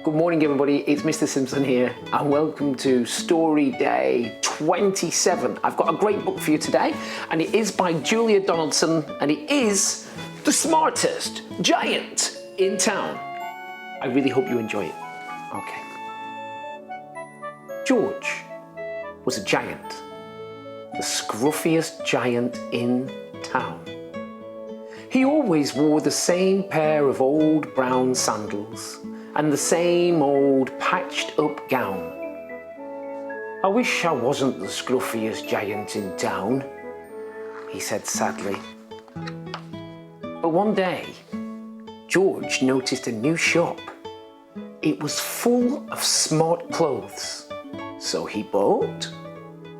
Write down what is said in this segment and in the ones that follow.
Good morning everybody, it's Mr. Simpson here and welcome to Story Day 27. I've got a great book for you today and it is by Julia Donaldson and it is The Smartest Giant in Town. I really hope you enjoy it. Okay. George was a giant, the scruffiest giant in town. He always wore the same pair of old brown sandals and the same old patched up gown. I wish I wasn't the scruffiest giant in town, he said sadly. But one day, George noticed a new shop. It was full of smart clothes. So he bought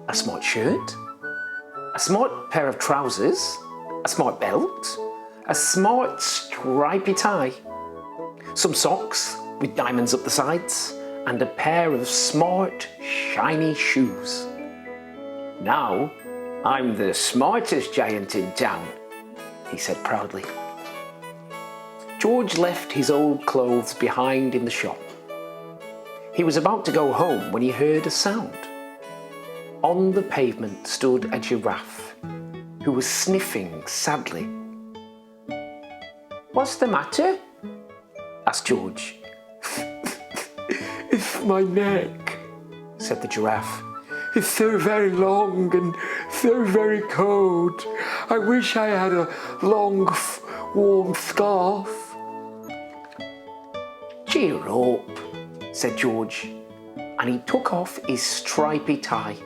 a smart shirt, a smart pair of trousers, a smart belt, a smart stripy tie, some socks with diamonds up the sides, and a pair of smart, shiny shoes. Now, I'm the smartest giant in town, he said proudly. George left his old clothes behind in the shop. He was about to go home when he heard a sound. On the pavement stood a giraffe who was sniffing sadly. "What's the matter?" asked George. "It's my neck," said the giraffe. "It's so very long and so very cold. I wish I had a long, warm scarf." "Cheer up," said George, and he took off his stripy tie.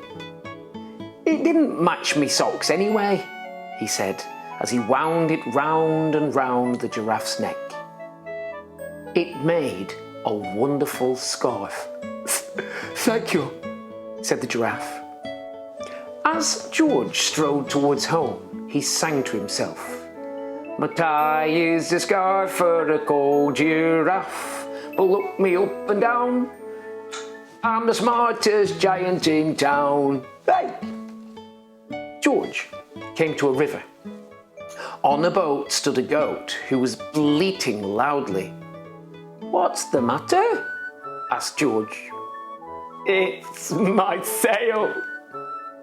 "It didn't match me socks anyway," he said, as he wound it round and round the giraffe's neck. It made a wonderful scarf. "Thank you," said the giraffe. As George strode towards home, he sang to himself. "My tie is a scarf for a cold giraffe, but look me up and down. I'm the smartest giant in town." Hey! George came to a river. On a boat stood a goat who was bleating loudly. "What's the matter?" asked George. "It's my sail,"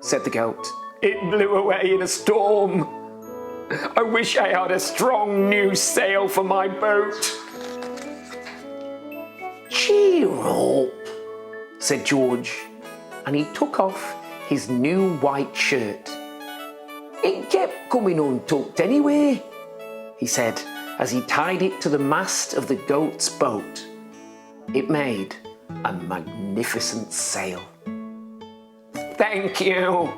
said the goat. "It blew away in a storm. I wish I had a strong new sail for my boat." "Cheer up," said George, and he took off his new white shirt. "It kept coming untucked anyway," he said, as he tied it to the mast of the goat's boat. It made a magnificent sail. "Thank you,"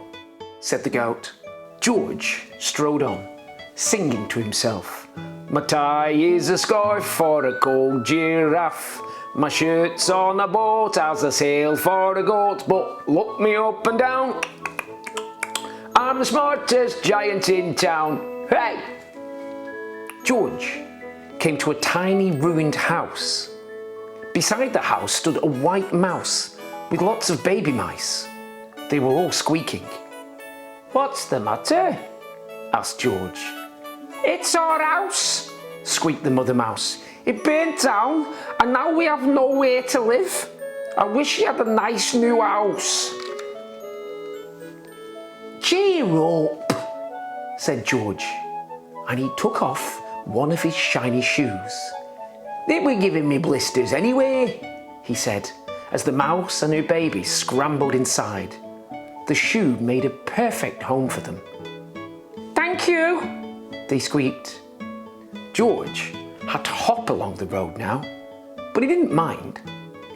said the goat. George strode on, singing to himself. "My tie is a scarf for a cold giraffe. My shirt's on a boat as a sail for a goat. But look me up and down. I'm the smartest giant in town. Hey!" George came to a tiny ruined house. Beside the house stood a white mouse with lots of baby mice. They were all squeaking. "What's the matter?" asked George. "It's our house," squeaked the mother mouse. "It burnt down and now we have nowhere to live. I wish you had a nice new house." "Cheer up," said George, and he took off one of his shiny shoes. "They were giving me blisters anyway," he said, as the mouse and her baby scrambled inside. The shoe made a perfect home for them. "Thank you," they squeaked. George had to hop along the road now, but he didn't mind.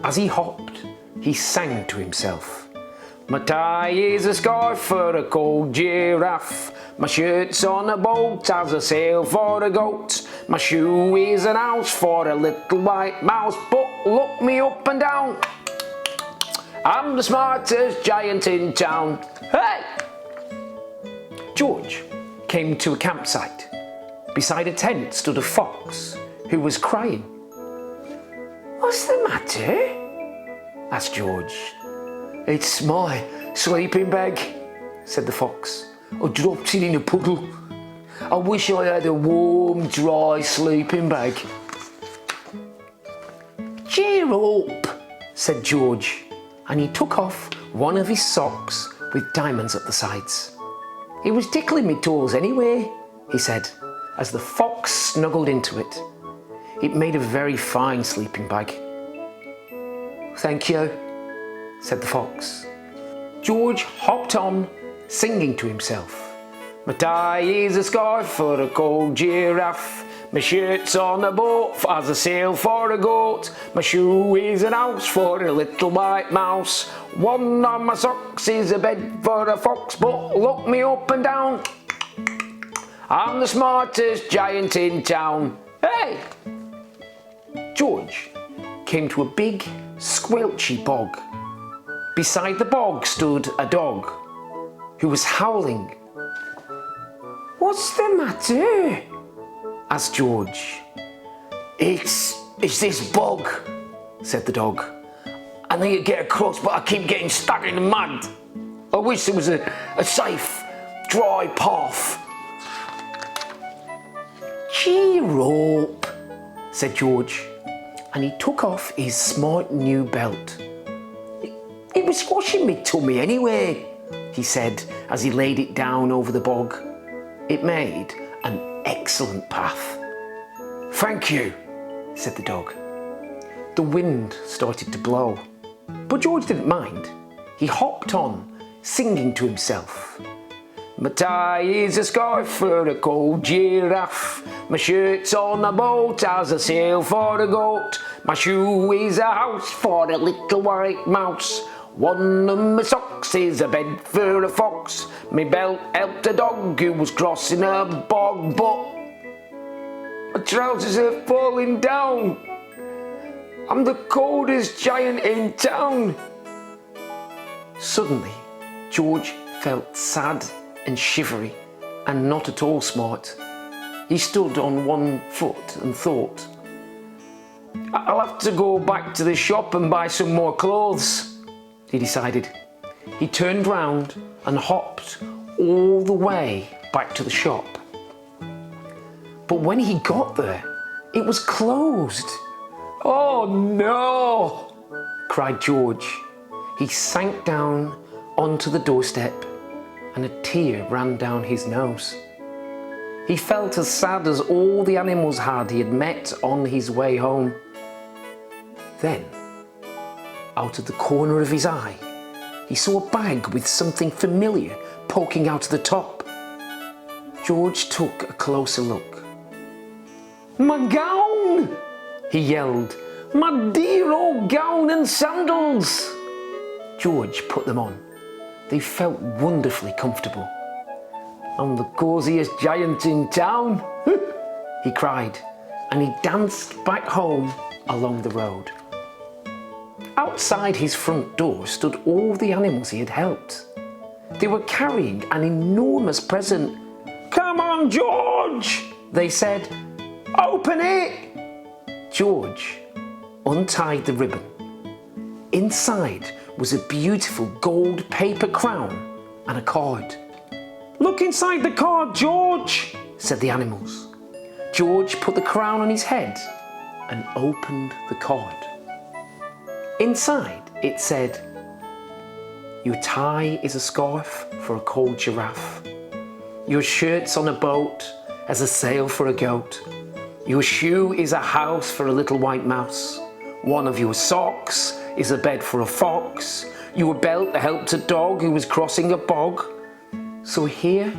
As he hopped, he sang to himself. "My tie is a scarf for a cold giraffe. My shirt's on a boat as a sail for a goat. My shoe is an house for a little white mouse. But look me up and down. I'm the smartest giant in town. Hey!" George came to a campsite. Beside a tent stood a fox who was crying. "What's the matter?" asked George. "It's my sleeping bag," said the fox. "I dropped it in a puddle. I wish I had a warm, dry sleeping bag." Cheer up, said George, and he took off one of his socks with diamonds at the sides. It was tickling me toes anyway, he said, as the fox snuggled into it. It made a very fine sleeping bag. Thank you, said the fox. George hopped on, singing to himself. My tie is a scarf for a cold giraffe. My shirt's on a boat as a sail for a goat. My shoe is an house for a little white mouse. One of my socks is a bed for a fox, but look me up and down, I'm the smartest giant in town. Hey! George came to a big, squelchy bog. Beside the bog stood a dog who was howling. What's the matter? Asked George. It's this bog, said the dog. I need to get across, but I keep getting stuck in the mud. I wish there was a safe, dry path. Cheer up, said George, and he took off his smart new belt. It was squashing me tummy anyway, he said as he laid it down over the bog. It made an excellent path. Thank you, said the dog. The wind started to blow, but George didn't mind. He hopped on, singing to himself. My tie is a scarf for a cold giraffe. My shirt's on a boat as a sail for a goat. My shoe is a house for a little white mouse. One of my socks is a bed for a fox. My belt helped a dog who was crossing a bog, but my trousers are falling down. I'm the coldest giant in town. Suddenly, George felt sad and shivery and not at all smart. He stood on one foot and thought, I'll have to go back to the shop and buy some more clothes, he decided. He turned round and hopped all the way back to the shop. But when he got there, it was closed. Oh no, cried George. He sank down onto the doorstep and a tear ran down his nose. He felt as sad as all the animals he had met on his way home. Then, out of the corner of his eye, he saw a bag with something familiar poking out of the top. George took a closer look. My gown! He yelled. My dear old gown and sandals! George put them on. They felt wonderfully comfortable. I'm the coziest giant in town, he cried, and he danced back home along the road. Outside his front door stood all the animals he had helped. They were carrying an enormous present. Come on, George, they said. Open it! George untied the ribbon. Inside was a beautiful gold paper crown and a card. Look inside the card, George, said the animals. George put the crown on his head and opened the card. Inside it said, your tie is a scarf for a cold giraffe. Your shirt's on a boat as a sail for a goat. Your shoe is a house for a little white mouse. One of your socks is a bed for a fox. Your belt helped a dog who was crossing a bog. So here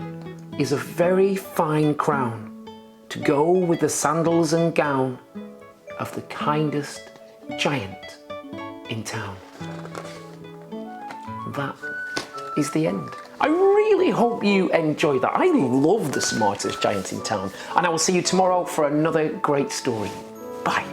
is a very fine crown to go with the sandals and gown of the kindest giant in town. That is the end. I really hope you enjoyed that. I love The Smartest Giant in Town, and I will see you tomorrow for another great story. Bye.